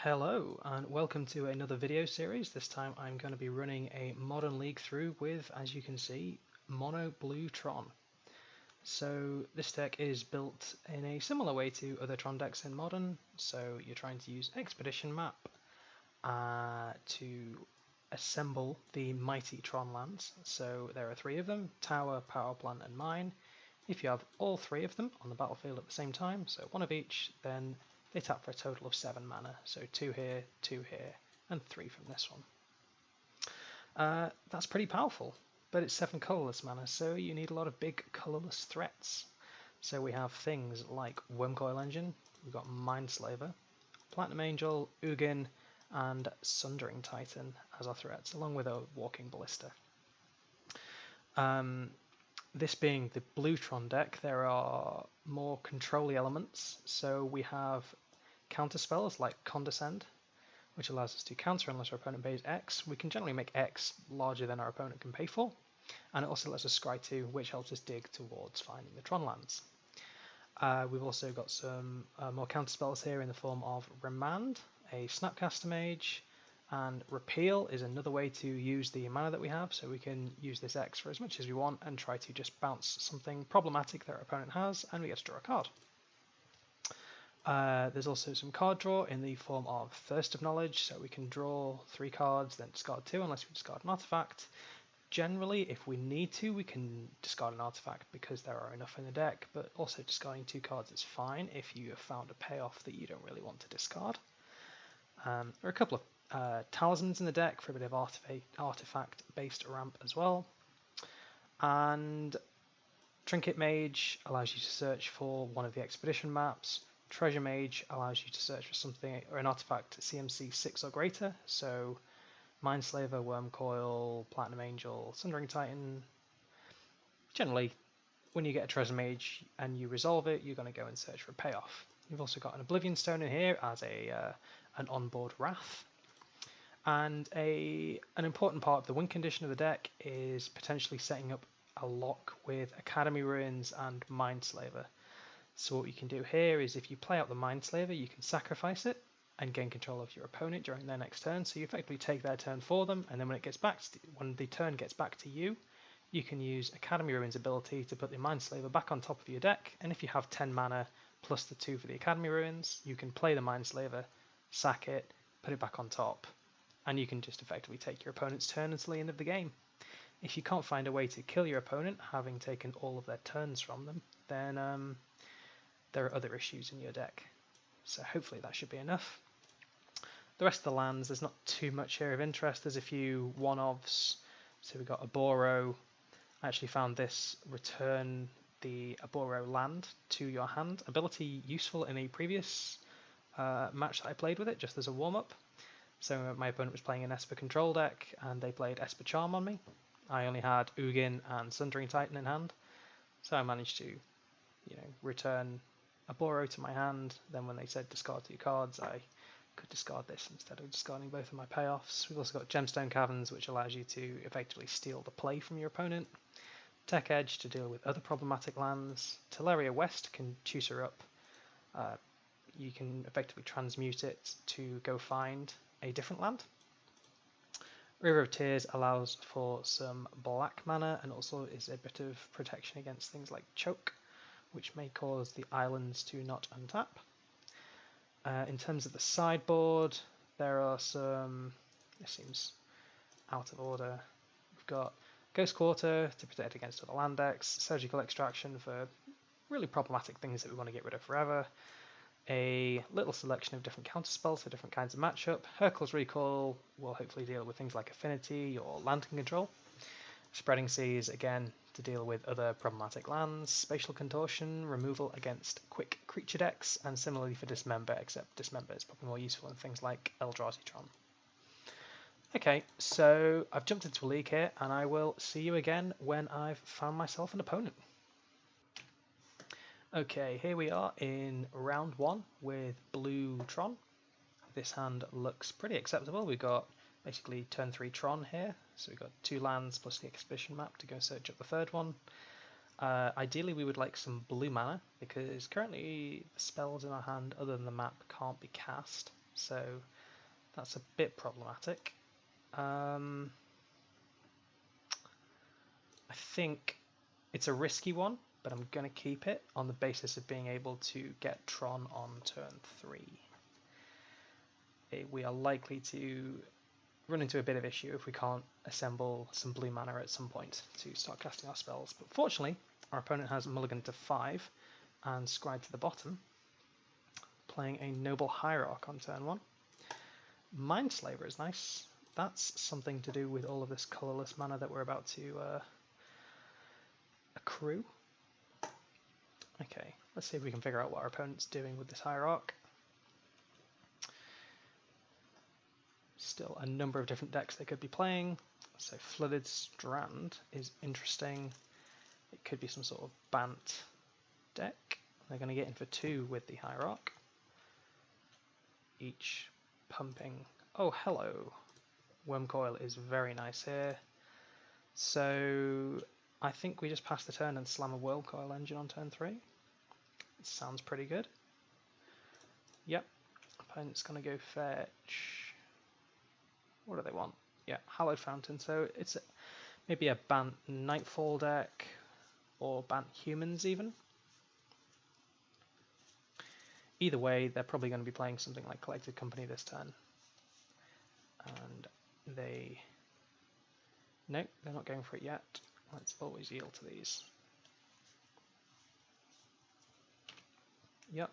Hello and welcome to another video series. This time I'm going to be running a Modern League through with, as you can see, Mono Blue Tron. So this deck is built in a similar way to other Tron decks in Modern. So you're trying to use Expedition Map to assemble the mighty Tron lands. So there are three of them: Tower, Power Plant and Mine. If you have all three of them on the battlefield at the same time, so one of each, then they tap for a total of 7 mana. So 2 here, and 3 from this one. That's pretty powerful, but it's 7 colorless mana, so you need a lot of big colorless threats. So we have things like Wormcoil Engine, we've got Mindslaver, Platinum Angel, Ugin, and Sundering Titan as our threats, along with a Walking Ballista. This being the Bluetron deck, there are more control elements. So we have counter spells like Condescend, which allows us to counter unless our opponent pays X. We can generally make X larger than our opponent can pay for. And it also lets us scry 2, which helps us dig towards finding the Tron lands. We've also got some more counter spells here in the form of Remand, a Snapcaster Mage, and Repeal is another way to use the mana that we have, so we can use this X for as much as we want and try to just bounce something problematic that our opponent has, and we get to draw a card. There's also some card draw in the form of Thirst of Knowledge, so we can draw 3 cards, then discard 2 unless we discard an artifact. Generally, if we need to, we can discard an artifact because there are enough in the deck, but also discarding 2 cards is fine if you have found a payoff that you don't really want to discard. There are a couple of talismans in the deck for a bit of artifact-based ramp as well. And Trinket Mage allows you to search for one of the expedition maps. Treasure Mage allows you to search for something or an artifact CMC 6 or greater. So Mindslaver, Wormcoil, Platinum Angel, Sundering Titan. Generally, when you get a Treasure Mage and you resolve it, you're going to go and search for a payoff. You've also got an Oblivion Stone in here as an onboard Wrath. And an important part of the win condition of the deck is potentially setting up a lock with Academy Ruins and Mindslaver. So what you can do here is if you play out the Mindslaver, you can sacrifice it and gain control of your opponent during their next turn. So you effectively take their turn for them, and then when the turn gets back to you, you can use Academy Ruins ability to put the Mindslaver back on top of your deck. And if you have 10 mana plus the 2 for the Academy Ruins, you can play the Mindslaver, sack it, put it back on top, and you can just effectively take your opponent's turn until the end of the game. If you can't find a way to kill your opponent, having taken all of their turns from them, then there are other issues in your deck. So hopefully that should be enough. The rest of the lands, there's not too much here of interest. There's a few one-offs. So we've got Aboro. I actually found this return the Aboro land to your hand ability useful in a previous match that I played with it, just as a warm-up. So my opponent was playing an Esper control deck, and they played Esper Charm on me. I only had Ugin and Sundering Titan in hand, so I managed to, return a Boro to my hand. Then when they said discard 2 cards, I could discard this instead of discarding both of my payoffs. We've also got Gemstone Caverns, which allows you to effectively steal the play from your opponent. Tech Edge to deal with other problematic lands. Teleria West can tutor up. You can effectively transmute it to go find a different land. River of Tears allows for some black mana and also is a bit of protection against things like choke, which may cause the islands to not untap. In terms of the sideboard, there are some, this seems out of order. We've got Ghost Quarter to protect against other land decks, Surgical Extraction for really problematic things that we want to get rid of forever, a little selection of different counterspells for different kinds of matchup. Hercule's Recall will hopefully deal with things like Affinity or Land Control. Spreading Seas, again, to deal with other problematic lands. Spatial Contortion, removal against quick creature decks, and similarly for Dismember, except Dismember is probably more useful in things like Eldrazi Tron. Okay, so I've jumped into a league here, and I will see you again when I've found myself an opponent. Okay, here we are in round 1 with Blue Tron. This hand looks pretty acceptable. We've got basically turn 3 Tron here, so we've got 2 lands plus the Expedition map to go search up the third one. Ideally we would like some blue mana, because currently the spells in our hand other than the map can't be cast, so that's a bit problematic. I think it's a risky one, but I'm going to keep it on the basis of being able to get Tron on turn 3. We are likely to run into a bit of issue if we can't assemble some blue mana at some point to start casting our spells. But fortunately, our opponent has mulligan to 5 and scryed to the bottom, playing a Noble Hierarch on turn 1. Mindslaver is nice. That's something to do with all of this colourless mana that we're about to accrue. Okay, let's see if we can figure out what our opponent's doing with this Hierarch. Still a number of different decks they could be playing. So Flooded Strand is interesting. It could be some sort of Bant deck. They're going to get in for 2 with the Hierarch. Each pumping. Oh, hello. Wormcoil is very nice here. So I think we just pass the turn and slam a Wormcoil engine on turn 3. It sounds pretty good. Yep. Opponent's going to go fetch. What do they want? Yeah, Hallowed Fountain. So it's maybe a Bant Nightfall deck or Bant Humans even. Either way, they're probably going to be playing something like Collected Company this turn. And they... Nope, they're not going for it yet. Let's always yield to these. Yep.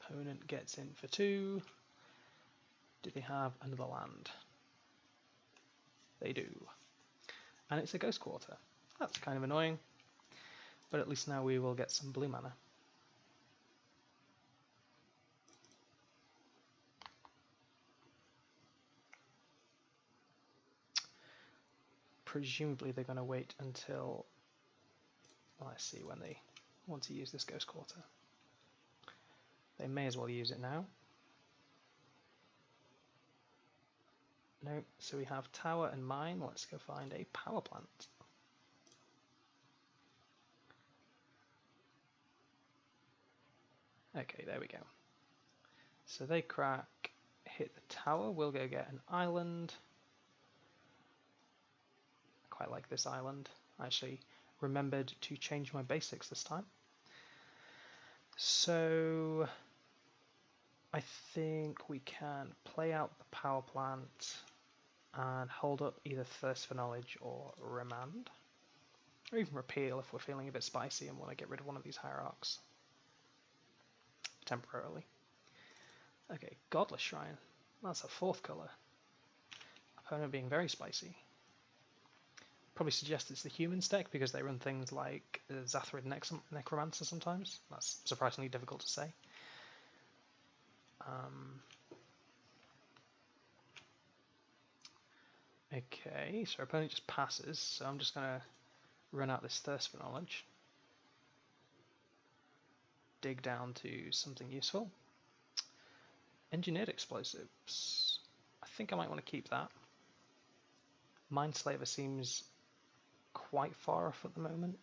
Opponent gets in for 2. Do they have another land? They do. And it's a Ghost Quarter. That's kind of annoying. But at least now we will get some blue mana. Presumably they're going to wait until... Well, let's see when they want to use this Ghost Quarter. They may as well use it now. No, so we have Tower and Mine. Let's go find a Power Plant. Okay, there we go. So they crack, hit the tower. We'll go get an island. I quite like this island. I actually remembered to change my basics this time. So I think we can play out the power plant and hold up either Thirst for Knowledge or Remand. Or even Repeal if we're feeling a bit spicy and want to get rid of one of these Hierarchs. Temporarily. Okay, Godless Shrine. That's a 4th colour. Opponent being very spicy. Probably suggest it's the Humans deck because they run things like Zathrid Necromancer sometimes. That's surprisingly difficult to say. Okay, so our opponent just passes, so I'm just going to run out this Thirst for Knowledge. Dig down to something useful. Engineered Explosives. I think I might want to keep that. Mindslaver seems quite far off at the moment.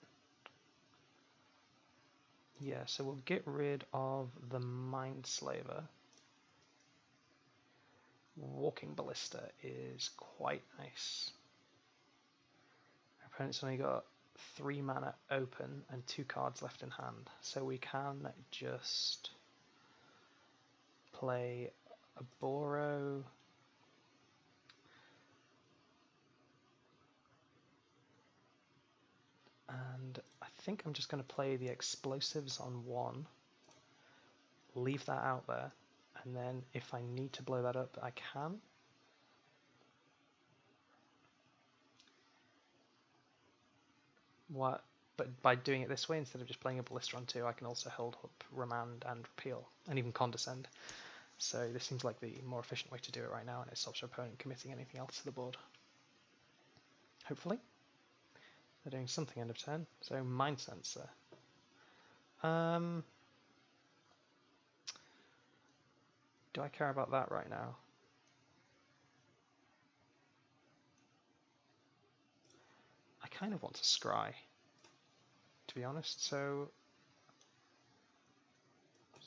Yeah, so we'll get rid of the Mindslaver. Walking Ballista is quite nice. Our opponent's only got 3 mana open and 2 cards left in hand, so we can just play a Boro. And I think I'm just going to play the Explosives on 1, leave that out there, and then if I need to blow that up, I can. But by doing it this way, instead of just playing a Ballista on 2, I can also hold up Remand and Repeal, and even Condescend. So this seems like the more efficient way to do it right now, and it stops your opponent committing anything else to the board. Hopefully. They're doing something end of turn, so Mind Sensor. Do I care about that right now? I kind of want to scry, to be honest, so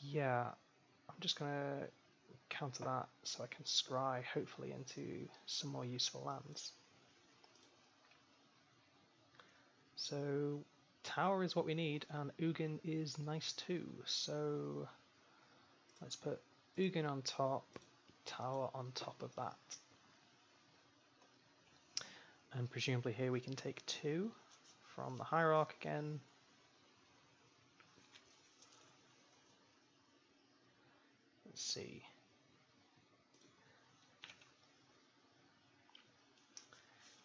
yeah, I'm just going to counter that so I can scry hopefully into some more useful lands. So tower is what we need, and Ugin is nice too. So let's put Ugin on top, tower on top of that. And presumably here we can take 2 from the Hierarch again. Let's see.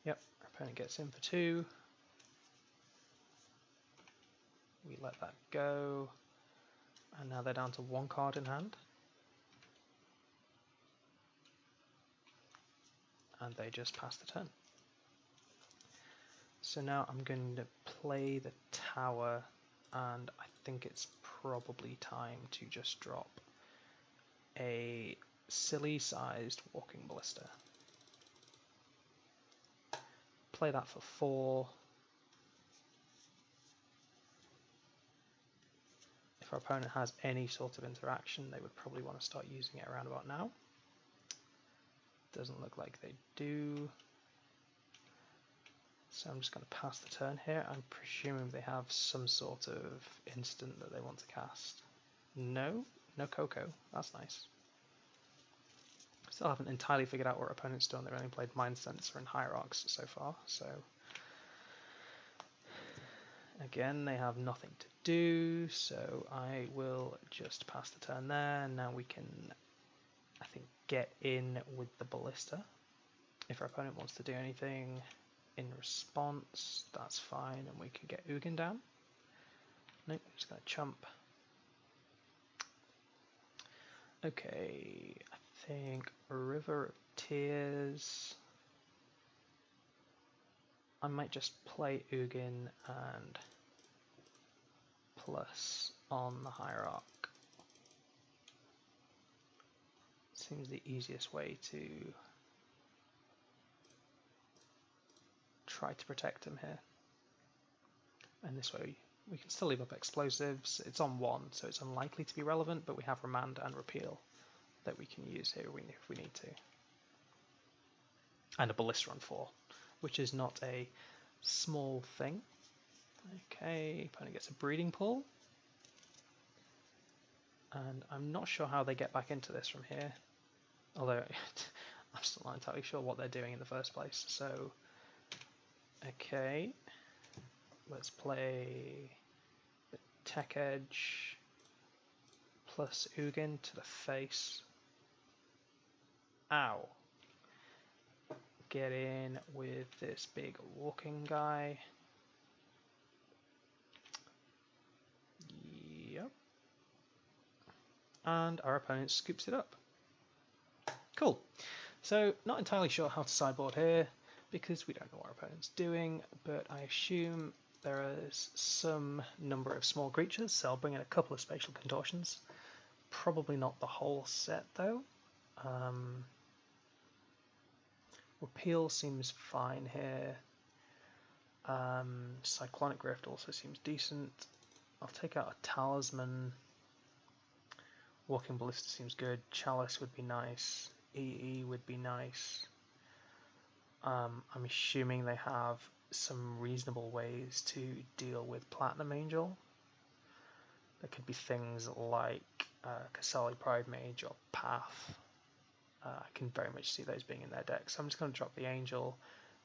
Yep, our opponent gets in for 2. We let that go. And now they're down to 1 card in hand. And they just pass the turn. So now I'm going to play the tower, and I think it's probably time to just drop a silly sized walking ballista. Play that for 4. If our opponent has any sort of interaction, they would probably want to start using it around about now. Doesn't look like they do. So I'm just going to pass the turn here. I'm presuming they have some sort of instant that they want to cast. No Coco. That's nice. Still haven't entirely figured out what our opponent's done. They've only played Mind Sensor and Hierarchs so far. So again, they have nothing to do. So I will just pass the turn there. Now we can, I think, get in with the ballista. If our opponent wants to do anything in response, that's fine, and we can get Ugin down. Nope, I'm just going to chump. Okay, I think River of Tears. I might just play Ugin and plus on the Hierarch. Seems the easiest way to try to protect him here. And this way we can still leave up explosives. It's on 1, so it's unlikely to be relevant, but we have Remand and Repeal that we can use here if we need to. And a Ballista on 4, which is not a small thing. Okay, opponent gets a Breeding Pool. And I'm not sure how they get back into this from here. Although, I'm still not entirely sure what they're doing in the first place. So, okay. Let's play the Tech Edge plus Ugin to the face. Ow. Get in with this big walking guy. Yep. And our opponent scoops it up. Cool. So, not entirely sure how to sideboard here because we don't know what our opponent's doing, but I assume there is some number of small creatures, so I'll bring in a couple of Spatial Contortions. Probably not the whole set though. Repeal seems fine here. Cyclonic Rift also seems decent. I'll take out a Talisman. Walking Ballista seems good. Chalice would be nice. EE would be nice. I'm assuming they have some reasonable ways to deal with Platinum Angel. There could be things like Kasali Pride Mage or Path. I can very much see those being in their deck. So I'm just going to drop the Angel,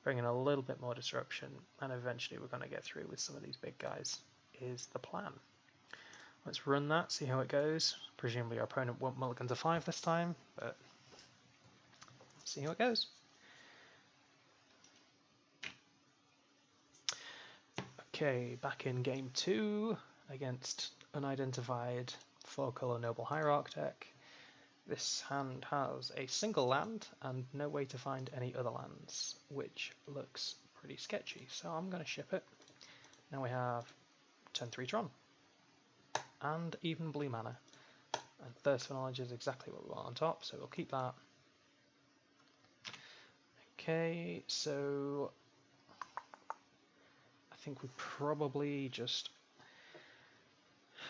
bring in a little bit more disruption, and eventually we're going to get through with some of these big guys, is the plan. Let's run that, see how it goes. Presumably our opponent won't mulligan to 5 this time, but see how it goes. Okay, back in game 2 against unidentified 4-color Noble Hierarch deck. This hand has a single land and no way to find any other lands, which looks pretty sketchy, so I'm going to ship it. Now we have turn 3 Tron, and even blue mana. And Thirst for Knowledge is exactly what we want on top, so we'll keep that. Okay, so I think we probably just...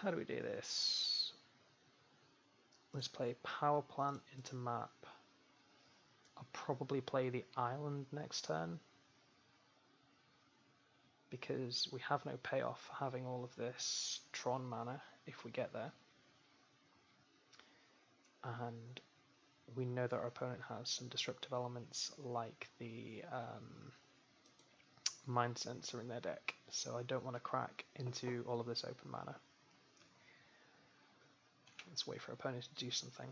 How do we do this? Let's play power plant into map. I'll probably play the island next turn, because we have no payoff for having all of this Tron mana if we get there. And we know that our opponent has some disruptive elements like the Mind Sensor in their deck, so I don't want to crack into all of this open mana. Let's wait for our opponent to do something.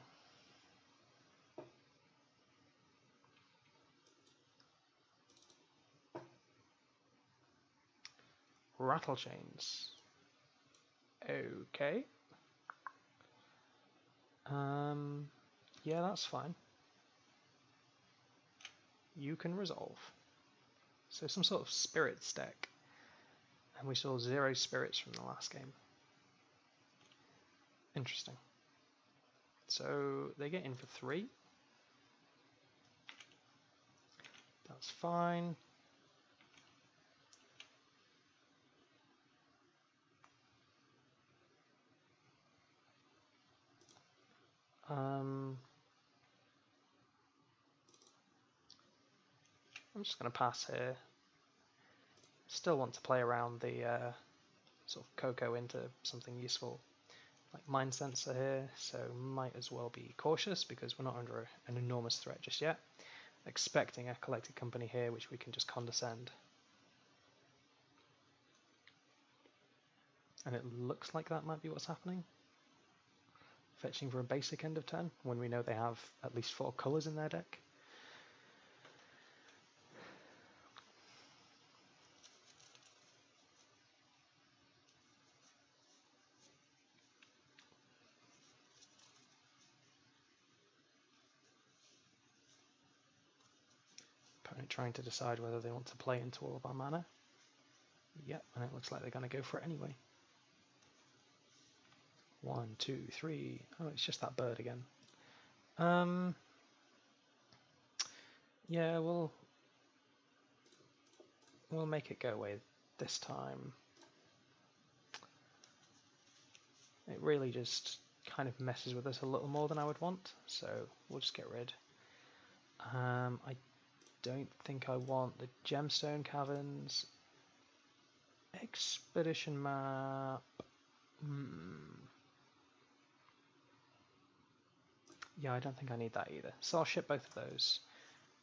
Rattle Chains. Okay. Yeah, that's fine. You can resolve. So some sort of spirits deck. And we saw 0 spirits from the last game. Interesting. So they get in for 3. That's fine. I'm just going to pass here. Still want to play around the sort of Coco into something useful, like Mind Sensor here, so might as well be cautious because we're not under an enormous threat just yet. Expecting a Collected Company here, which we can just condescend. And it looks like that might be what's happening. Fetching for a basic end of turn, when we know they have at least 4 colours in their deck. Opponent trying to decide whether they want to play into all of our mana. Yep, and it looks like they're going to go for it anyway. 1, 2, 3. Oh, it's just that bird again. Yeah, we'll make it go away this time. It really just kind of messes with us a little more than I would want, so we'll just get rid. I don't think I want the Gemstone Caverns. Expedition map. Yeah, I don't think I need that either. So I'll ship both of those.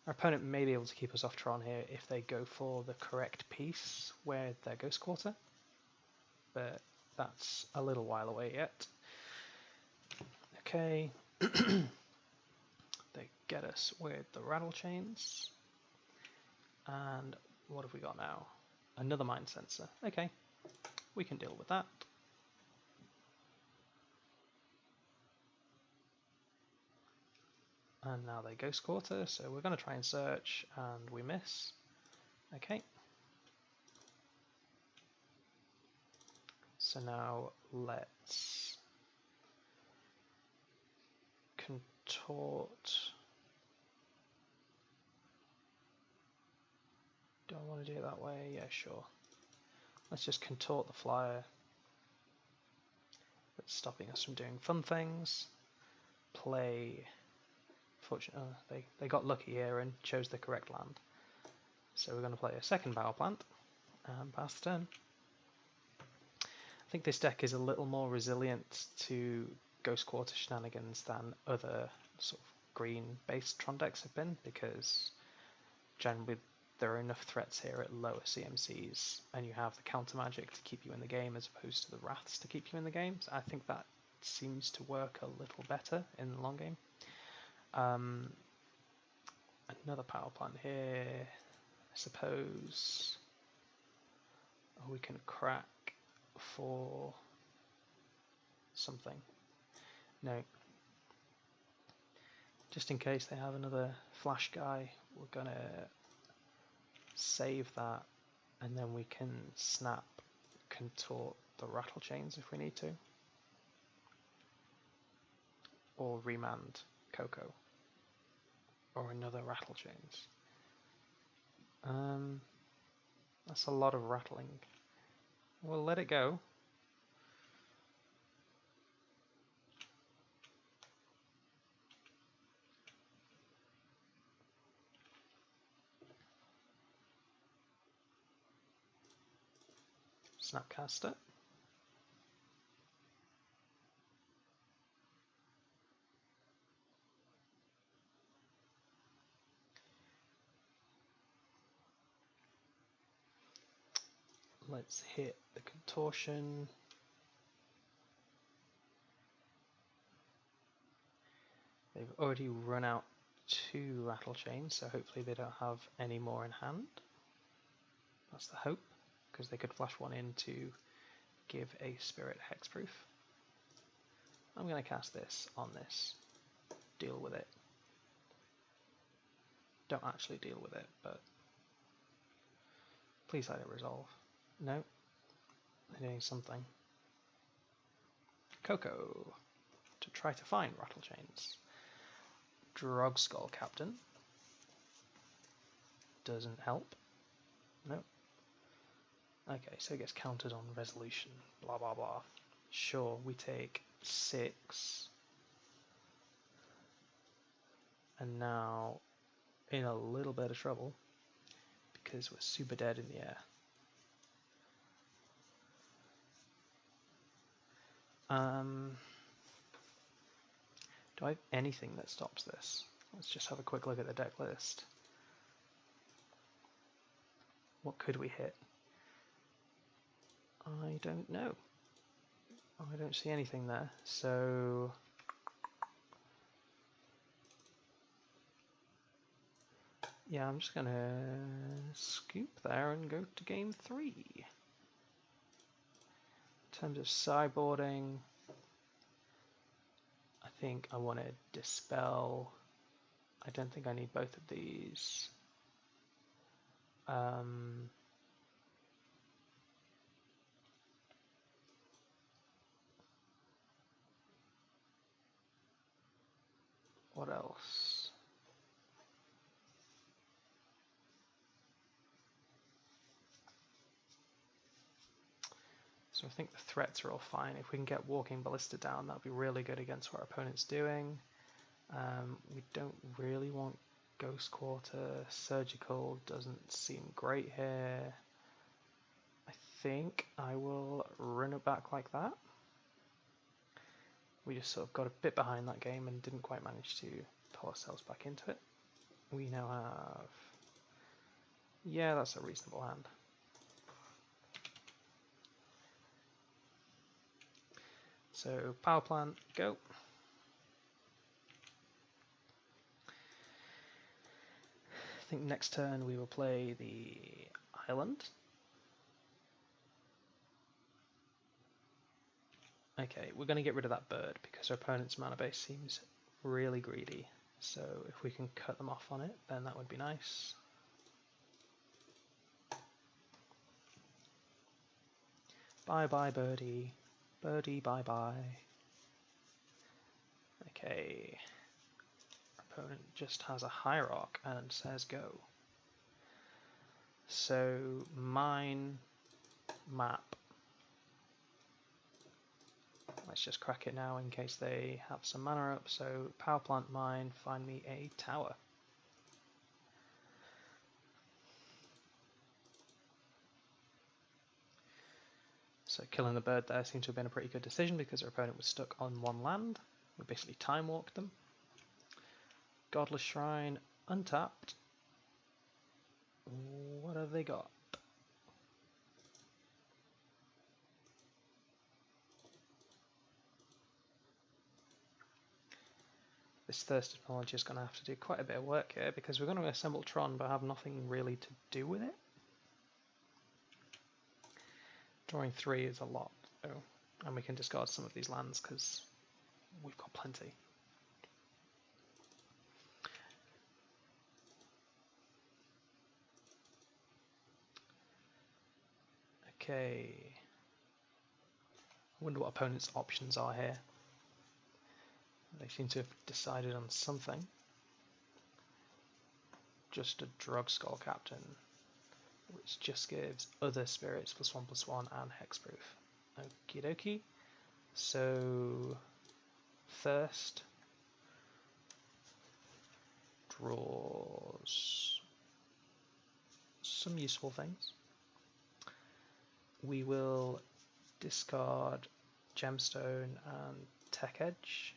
Our opponent may be able to keep us off Tron here if they go for the correct piece with their Ghost Quarter, but that's a little while away yet. Okay. They get us with the Rattle Chains. And what have we got now? Another Mind Sensor. Okay, we can deal with that. And now they Ghost Quarter, so we're going to try and search, and we miss. Okay. So now let's contort. Do I want to do it that way? Yeah, sure. Let's just contort the flyer. That's stopping us from doing fun things. Play. Fortunately, they got lucky here and chose the correct land. So we're going to play a second Power Plant and pass the turn. I think this deck is a little more resilient to Ghost Quarter shenanigans than other sort of green-based Tron decks have been, because generally there are enough threats here at lower CMCs, and you have the counter magic to keep you in the game as opposed to the wraths to keep you in the game. So I think that seems to work a little better in the long game. Another power plant here, I suppose. Oh, we can crack for something. No. Just in case they have another flash guy, we're gonna save that, and then we can snap contort the Rattle Chains if we need to. Or remand Coco. Or another Rattle Chains. That's a lot of rattling. We'll let it go. Snapcaster. Let's hit the Contortion. They've already run out 2 Rattle Chains, so hopefully they don't have any more in hand. That's the hope, because they could flash one in to give a Spirit Hexproof. I'm going to cast this on this. Deal with it. Don't actually deal with it, but please let it resolve. No, they're doing something. Coco to try to find Rattle Chains. Drug Skull Captain doesn't help. Nope. Okay, so it gets countered on resolution. Blah blah blah. Sure, we take 6, and now in a little bit of trouble because we're super dead in the air. Do I have anything that stops this? Let's just have a quick look at the deck list. What could we hit? I don't know. I don't see anything there, so yeah, I'm just gonna scoop there and go to game 3. In terms of sideboarding, I think I want to dispel. I don't think I need both of these. What else? So I think the threats are all fine. If we can get Walking Ballista down, that would be really good against what our opponent's doing. We don't really want Ghost Quarter. Surgical doesn't seem great here. I think I will run it back like that. We just sort of got a bit behind that game and didn't quite manage to pull ourselves back into it. We now have... yeah, that's a reasonable hand. So, power plant, go. I think next turn we will play the island. Okay, we're going to get rid of that bird because our opponent's mana base seems really greedy. So if we can cut them off on it, then that would be nice. Bye bye birdie. Birdie bye bye. Okay. Our opponent just has a Hierarch and says go. So mine map. Let's just crack it now in case they have some mana up. So power plant mine, find me a tower. So killing the bird there seemed to have been a pretty good decision because our opponent was stuck on one land. We basically time walked them. Godless Shrine, untapped. What have they got? This Thirst of Knowledge is going to have to do quite a bit of work here because we're going to assemble Tron but have nothing really to do with it. Drawing 3 is a lot, though, and we can discard some of these lands because we've got plenty. Okay. I wonder what opponent's options are here. They seem to have decided on something. Just a Drug Skull Captain, which just gives other spirits +1/+1 and hexproof. Okie dokie. So Thirst draws some useful things. we will discard Gemstone and Tech Edge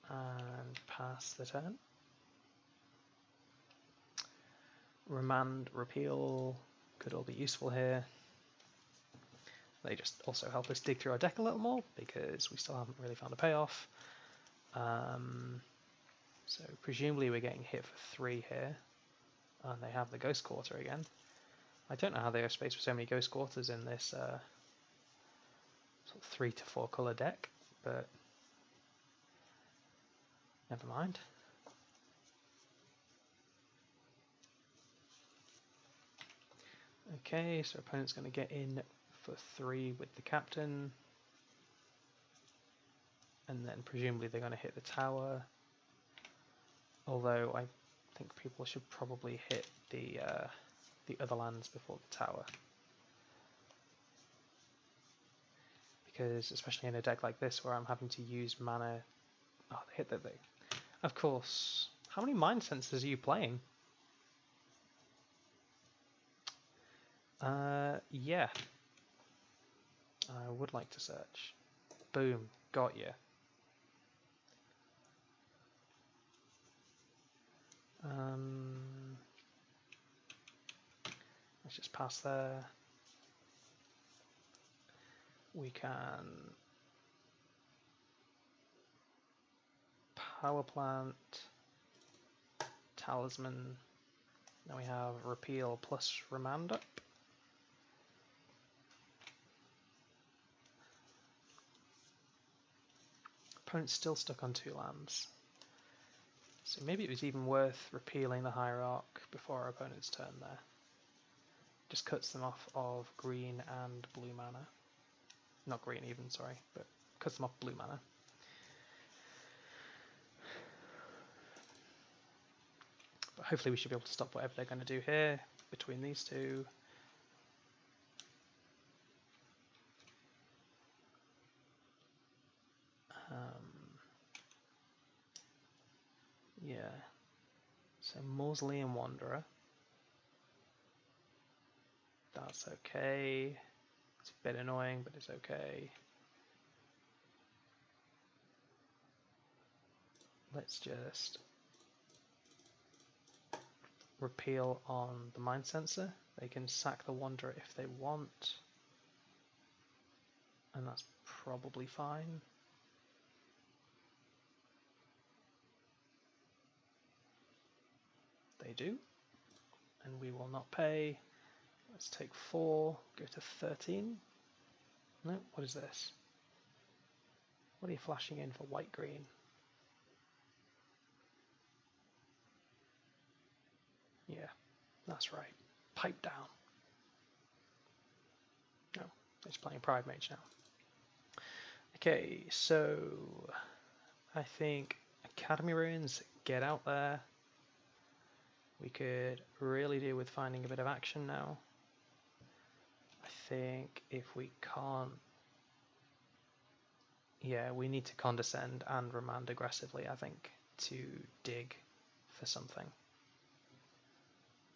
and pass the turn. Remand, Repeal could all be useful here. They just also help us dig through our deck a little more because we still haven't really found a payoff. So presumably we're getting hit for 3 here. And they have the Ghost Quarter again. I don't know how they have space for so many Ghost Quarters in this sort of 3 to 4 colour deck, but never mind. Okay, so opponent's going to get in for 3 with the captain, and then presumably they're going to hit the tower, although I think people should probably hit the other lands before the tower, because especially in a deck like this where I'm having to use mana. Oh, they hit the thing. Of course. How many Mind Sensors are you playing? Yeah. I would like to search. Boom, got you. Let's just pass there. We can Power Plant, Talisman. Now we have Repeal plus Remand up. Opponent's still stuck on 2 lands. So maybe it was even worth repealing the Hierarch before our opponent's turn there. Just cuts them off of green and blue mana. Not green even, sorry, but cuts them off blue mana. But hopefully we should be able to stop whatever they're going to do here between these two. Yeah. So Mausoleum Wanderer. That's okay. It's a bit annoying, but it's okay. Let's just repeal on the Mind Sensor. They can sack the Wanderer if they want, and that's probably fine. They do, and we will not pay. Let's take 4, go to 13. No, what is this? What are you flashing in for white-green? Yeah, that's right. Pipe down. No, it's playing Pride Mage now. Okay, so I think Academy Ruins, get out there. We could really do with finding a bit of action now. I think if we can't... Yeah, we need to condescend and remand aggressively, I think, to dig for something.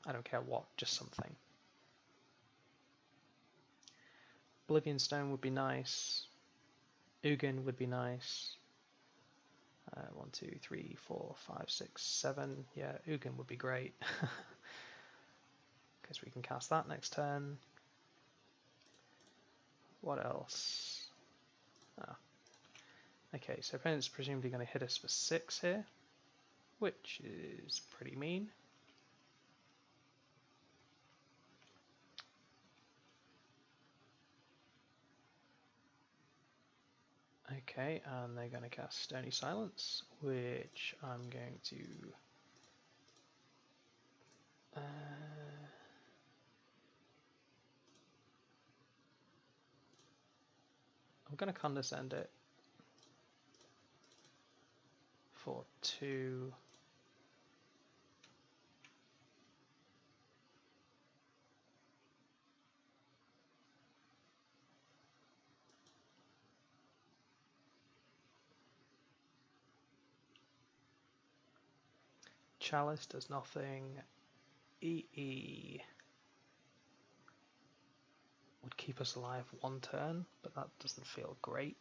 I don't care what, just something. Oblivion Stone would be nice. Ugin would be nice. 1, 2, 3, 4, 5, 6, 7. Yeah, Ugin would be great. Because we can cast that next turn. What else? Oh. Okay, so opponent's presumably going to hit us for 6 here, which is pretty mean. Okay, and they're going to cast Stony Silence, which I'm going to... I'm going to condescend it for 2. Chalice does nothing. EE. keep us alive 1 turn, but that doesn't feel great.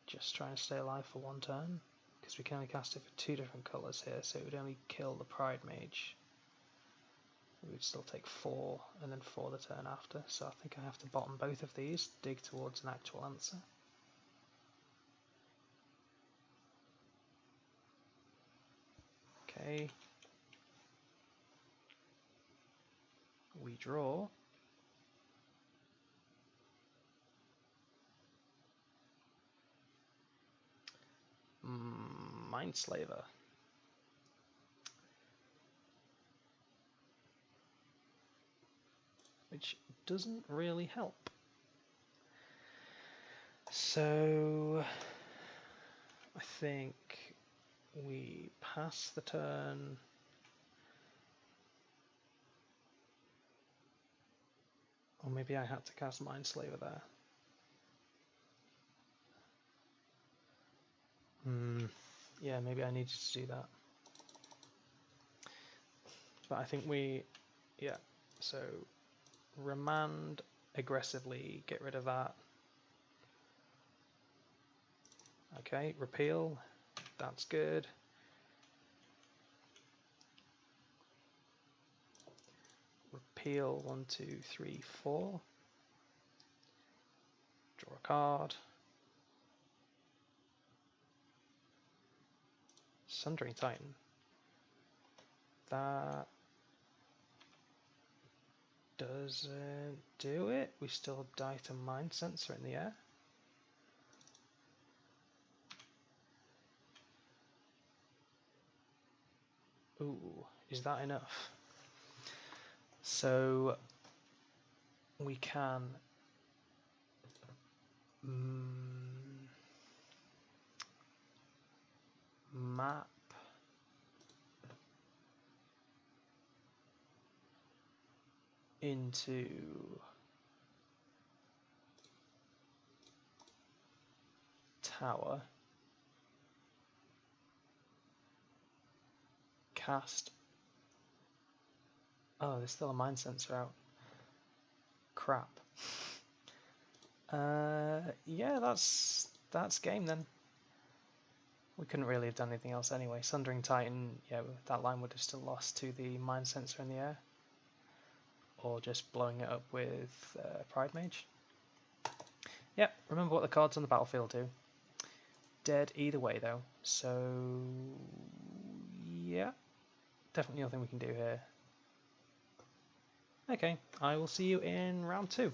Just trying to stay alive for 1 turn, because we can only cast it for 2 different colours here, so it would only kill the Pride Mage. We would still take 4, and then 4 the turn after, so I think I have to bottom both of these, dig towards an actual answer. Okay. We draw. Mindslaver. Which doesn't really help. So I think we pass the turn. Or maybe I had to cast Mindslaver there. Yeah, maybe I needed to do that. But I think yeah, so remand aggressively, get rid of that. Okay, repeal, that's good. Repeal 1, 2, 3, 4. Draw a card. Sundering Titan. That doesn't do it. We still die to Mind Sensor in the air. Ooh, is that enough? So we can map into tower, cast. Oh, there's still a Mind Sensor out. Crap. Yeah, that's game then. We couldn't really have done anything else anyway. Sundering Titan, yeah, that line would have still lost to the Mind Sensor in the air. Or just blowing it up with Pride Mage. Yep, remember what the cards on the battlefield do. Dead either way though, so yeah, definitely nothing we can do here. Okay, I will see you in round 2.